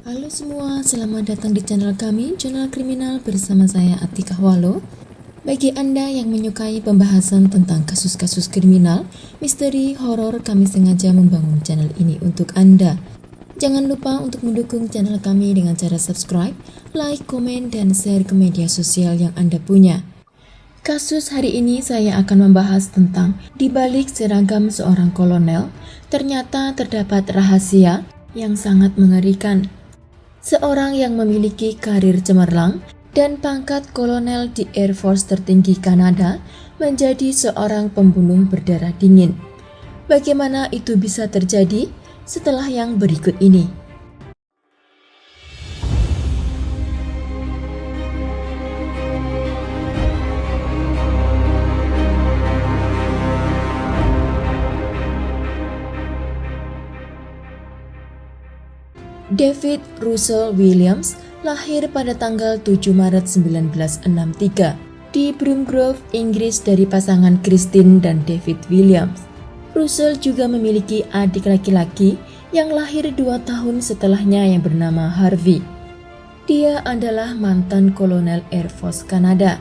Halo semua, selamat datang di channel kami, Jurnal Kriminal bersama saya Atika Walo. Bagi Anda yang menyukai pembahasan tentang kasus-kasus kriminal, misteri, horor, kami sengaja membangun channel ini untuk Anda. Jangan lupa untuk mendukung channel kami dengan cara subscribe, like, komen, dan share ke media sosial yang Anda punya. Kasus hari ini saya akan membahas tentang di balik seragam seorang kolonel, ternyata terdapat rahasia yang sangat mengerikan. Seorang yang memiliki karir cemerlang dan pangkat kolonel di Air Force tertinggi Kanada menjadi seorang pembunuh berdarah dingin. Bagaimana itu bisa terjadi? Setelah yang berikut ini. David Russell Williams lahir pada tanggal 7 Maret 1963 di Broomgrove, Inggris dari pasangan Christine dan David Williams. Russell juga memiliki adik laki-laki yang lahir 2 tahun setelahnya yang bernama Harvey. Dia adalah mantan kolonel Air Force Kanada,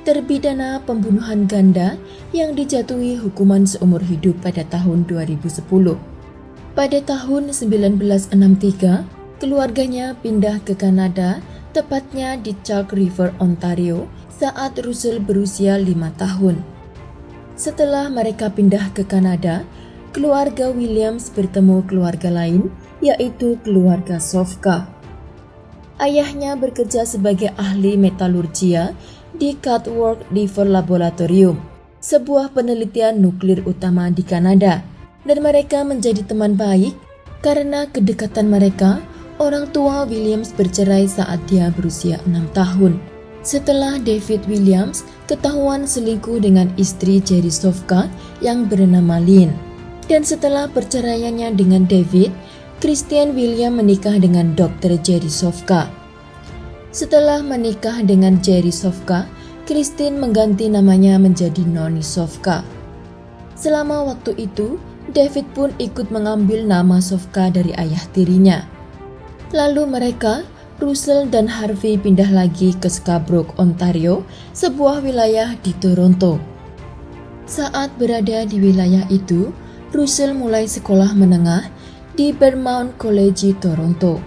terpidana pembunuhan ganda yang dijatuhi hukuman seumur hidup pada tahun 2010. Pada tahun 1963, keluarganya pindah ke Kanada, tepatnya di Chalk River, Ontario, saat Russell berusia 5 tahun. Setelah mereka pindah ke Kanada, keluarga Williams bertemu keluarga lain, yaitu keluarga Sofka. Ayahnya bekerja sebagai ahli metalurgia di Cutworth River Laboratorium, sebuah penelitian nuklir utama di Kanada. Dan mereka menjadi teman baik karena kedekatan mereka. Orang tua Williams bercerai saat dia berusia 6 tahun. Setelah David Williams ketahuan selingkuh dengan istri Jerry Sofka yang bernama Lynn. Dan setelah perceraiannya dengan David, Christian William menikah dengan Dr. Jerry Sofka. Setelah menikah dengan Jerry Sofka, Christine mengganti namanya menjadi Noni Sofka. Selama waktu itu, David pun ikut mengambil nama Sofka dari ayah tirinya. Lalu mereka, Russell dan Harvey pindah lagi ke Scarborough, Ontario, sebuah wilayah di Toronto. Saat berada di wilayah itu, Russell mulai sekolah menengah di Fairmount College, Toronto,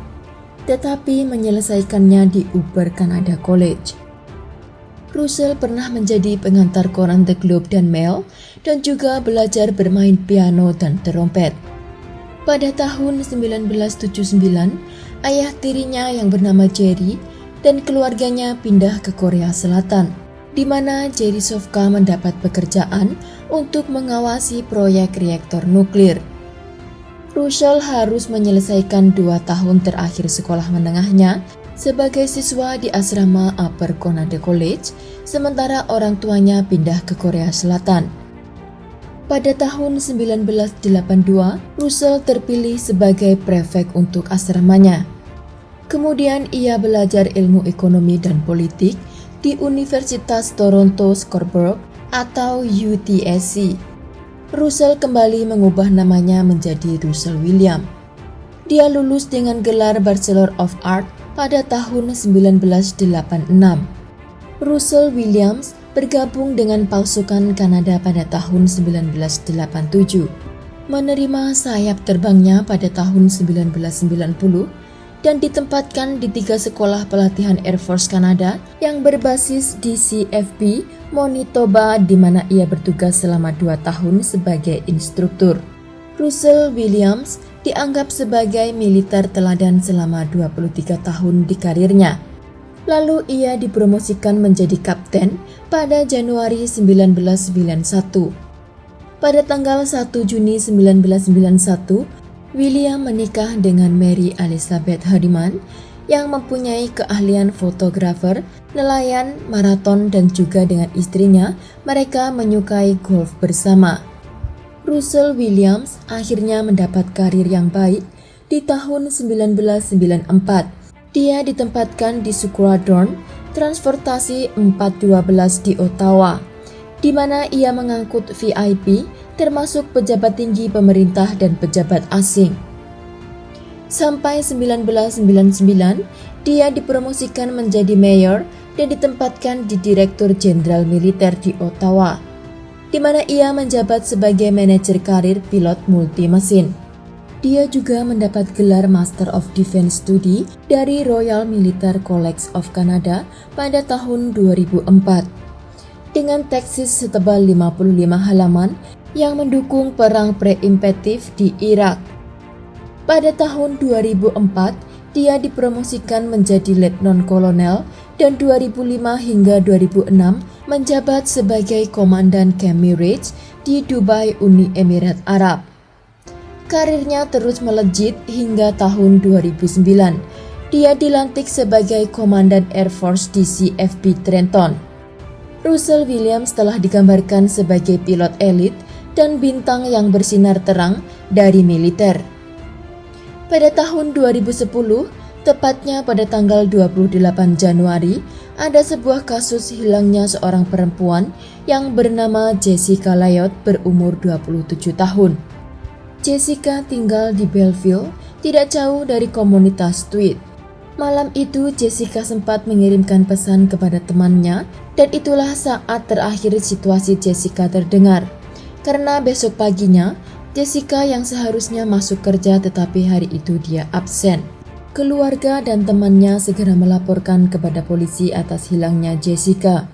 tetapi menyelesaikannya di Upper Canada College. Russell pernah menjadi pengantar koran The Globe dan Mail dan juga belajar bermain piano dan trompet. Pada tahun 1979, ayah tirinya yang bernama Jerry dan keluarganya pindah ke Korea Selatan, di mana Jerry Sofka mendapat pekerjaan untuk mengawasi proyek reaktor nuklir. Russell harus menyelesaikan 2 tahun terakhir sekolah menengahnya sebagai siswa di asrama Upper Canada College, sementara orang tuanya pindah ke Korea Selatan. Pada tahun 1982, Russell terpilih sebagai prefek untuk asramanya. Kemudian ia belajar ilmu ekonomi dan politik di Universitas Toronto Scarborough atau UTSC. Russell kembali mengubah namanya menjadi Russell William. Dia lulus dengan gelar Bachelor of Arts pada tahun 1986. Russell Williams bergabung dengan pasukan Kanada pada tahun 1987, menerima sayap terbangnya pada tahun 1990 dan ditempatkan di 3 sekolah pelatihan Air Force Kanada yang berbasis di CFB, Manitoba, di mana ia bertugas selama 2 tahun sebagai instruktur. Russell Williams dianggap sebagai militer teladan selama 23 tahun di karirnya. Lalu ia dipromosikan menjadi kapten pada Januari 1991. Pada tanggal 1 Juni 1991, William menikah dengan Mary Elizabeth Hardiman yang mempunyai keahlian fotografer, nelayan, maraton, dan juga dengan istrinya mereka menyukai golf bersama. Russell Williams akhirnya mendapat karir yang baik di tahun 1994. Dia ditempatkan di Squadron Transportasi 412 di Ottawa, di mana ia mengangkut VIP termasuk pejabat tinggi pemerintah dan pejabat asing. Sampai 1999, dia dipromosikan menjadi mayor dan ditempatkan di Direktur Jenderal Militer di Ottawa, di mana ia menjabat sebagai manajer karir pilot multi-mesin. Dia juga mendapat gelar Master of Defense Study dari Royal Military College of Canada pada tahun 2004, dengan tesis setebal 55 halaman yang mendukung perang preemptif di Irak. Pada tahun 2004, dia dipromosikan menjadi letnan kolonel dan 2005 hingga 2006 menjabat sebagai komandan Camp Mirage di Dubai, Uni Emirat Arab. Karirnya terus melejit hingga tahun 2009. Dia dilantik sebagai komandan Air Force di CFB Trenton. Russell Williams telah digambarkan sebagai pilot elit dan bintang yang bersinar terang dari militer. Pada tahun 2010, tepatnya pada tanggal 28 Januari, ada sebuah kasus hilangnya seorang perempuan yang bernama Jessica Layot berumur 27 tahun. Jessica tinggal di Belleville, tidak jauh dari komunitas Tweed. Malam itu Jessica sempat mengirimkan pesan kepada temannya dan itulah saat terakhir situasi Jessica terdengar. Karena besok paginya, Jessica yang seharusnya masuk kerja tetapi hari itu dia absen. Keluarga dan temannya segera melaporkan kepada polisi atas hilangnya Jessica.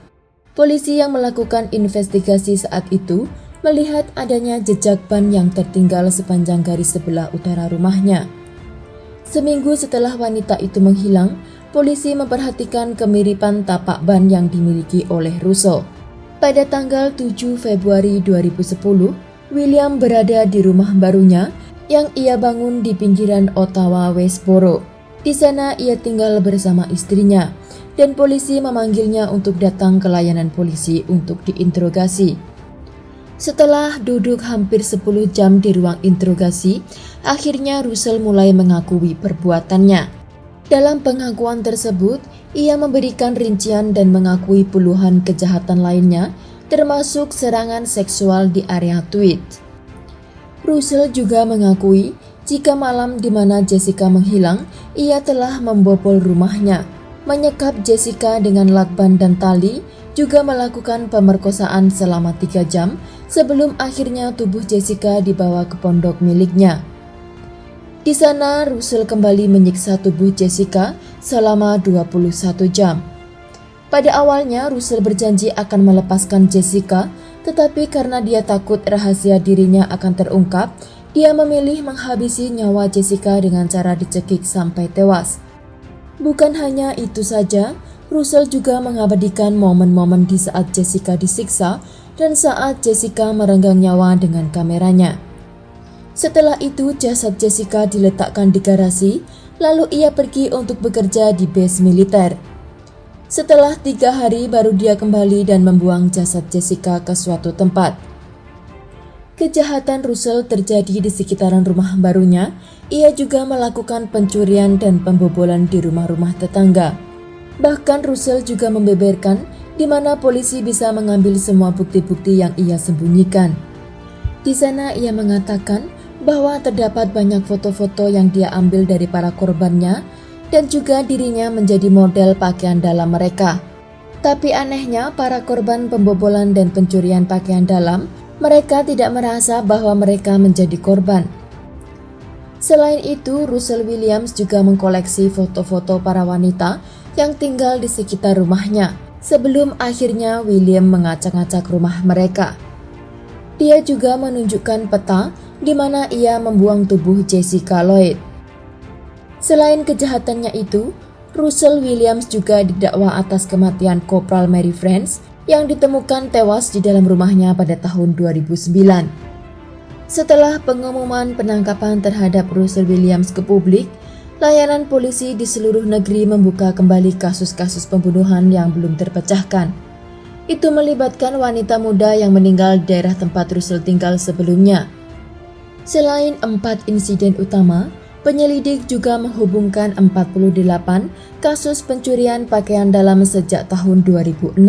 Polisi yang melakukan investigasi saat itu melihat adanya jejak ban yang tertinggal sepanjang garis sebelah utara rumahnya. Seminggu setelah wanita itu menghilang, polisi memperhatikan kemiripan tapak ban yang dimiliki oleh Russell. Pada tanggal 7 Februari 2010, William berada di rumah barunya yang ia bangun di pinggiran Ottawa Westboro. Di sana ia tinggal bersama istrinya dan polisi memanggilnya untuk datang ke layanan polisi untuk diinterogasi. Setelah duduk hampir 10 jam di ruang interogasi, akhirnya Russell mulai mengakui perbuatannya. Dalam pengakuan tersebut, ia memberikan rincian dan mengakui puluhan kejahatan lainnya, termasuk serangan seksual di area Tweed. Russell juga mengakui jika malam di mana Jessica menghilang, ia telah membobol rumahnya, menyekap Jessica dengan lakban dan tali, juga melakukan pemerkosaan selama 3 jam sebelum akhirnya tubuh Jessica dibawa ke pondok miliknya. Di sana, Russell kembali menyiksa tubuh Jessica selama 21 jam. Pada awalnya, Russell berjanji akan melepaskan Jessica, tetapi karena dia takut rahasia dirinya akan terungkap, dia memilih menghabisi nyawa Jessica dengan cara dicekik sampai tewas. Bukan hanya itu saja, Russell juga mengabadikan momen-momen di saat Jessica disiksa dan saat Jessica merenggang nyawa dengan kameranya. Setelah itu, jasad Jessica diletakkan di garasi, lalu ia pergi untuk bekerja di base militer. Setelah 3 hari baru dia kembali dan membuang jasad Jessica ke suatu tempat. Kejahatan Russell terjadi di sekitaran rumah barunya. Ia juga melakukan pencurian dan pembobolan di rumah-rumah tetangga. Bahkan Russell juga membeberkan di mana polisi bisa mengambil semua bukti-bukti yang ia sembunyikan. Di sana ia mengatakan bahwa terdapat banyak foto-foto yang dia ambil dari para korbannya dan juga dirinya menjadi model pakaian dalam mereka. Tapi anehnya, para korban pembobolan dan pencurian pakaian dalam, mereka tidak merasa bahwa mereka menjadi korban. Selain itu, Russell Williams juga mengkoleksi foto-foto para wanita yang tinggal di sekitar rumahnya, sebelum akhirnya William mengacak-acak rumah mereka. Dia juga menunjukkan peta di mana ia membuang tubuh Jessica Lloyd. Selain kejahatannya itu, Russell Williams juga didakwa atas kematian Kopral Mary Franz yang ditemukan tewas di dalam rumahnya pada tahun 2009. Setelah pengumuman penangkapan terhadap Russell Williams ke publik, layanan polisi di seluruh negeri membuka kembali kasus-kasus pembunuhan yang belum terpecahkan. Itu melibatkan wanita muda yang meninggal di daerah tempat Russell tinggal sebelumnya. Selain 4 insiden utama, penyelidik juga menghubungkan 48 kasus pencurian pakaian dalam sejak tahun 2006.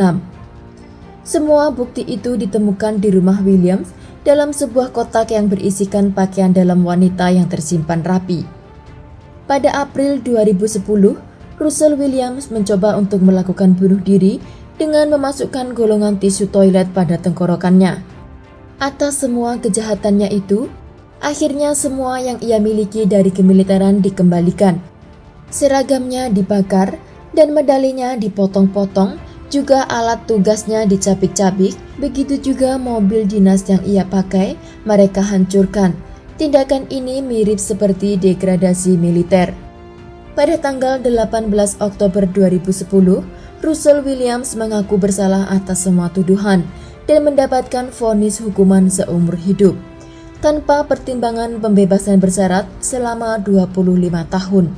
Semua bukti itu ditemukan di rumah Williams dalam sebuah kotak yang berisikan pakaian dalam wanita yang tersimpan rapi. Pada April 2010, Russell Williams mencoba untuk melakukan bunuh diri dengan memasukkan golongan tisu toilet pada tenggorokannya. Atas semua kejahatannya itu, akhirnya semua yang ia miliki dari kemiliteran dikembalikan. Seragamnya dibakar dan medalinya dipotong-potong, juga alat tugasnya dicabik-cabik, begitu juga mobil dinas yang ia pakai mereka hancurkan. Tindakan ini mirip seperti degradasi militer. Pada tanggal 18 Oktober 2010, Russell Williams mengaku bersalah atas semua tuduhan dan mendapatkan vonis hukuman seumur hidup, tanpa pertimbangan pembebasan bersyarat selama 25 tahun.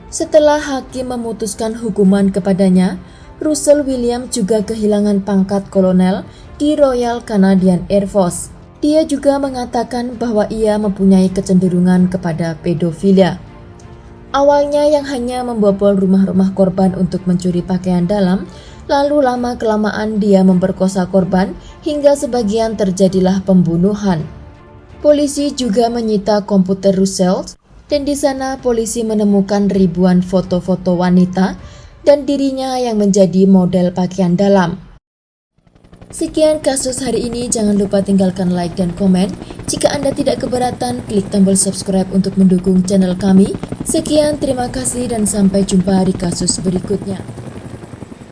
Setelah hakim memutuskan hukuman kepadanya, Russell Williams juga kehilangan pangkat kolonel di Royal Canadian Air Force. Dia juga mengatakan bahwa ia mempunyai kecenderungan kepada pedofilia. Awalnya yang hanya membobol rumah-rumah korban untuk mencuri pakaian dalam, lalu lama-kelamaan dia memperkosa korban hingga sebagian terjadilah pembunuhan. Polisi juga menyita komputer Russell dan di sana polisi menemukan ribuan foto-foto wanita dan dirinya yang menjadi model pakaian dalam. Sekian kasus hari ini, jangan lupa tinggalkan like dan komen. Jika Anda tidak keberatan, klik tombol subscribe untuk mendukung channel kami. Sekian, terima kasih dan sampai jumpa di kasus berikutnya.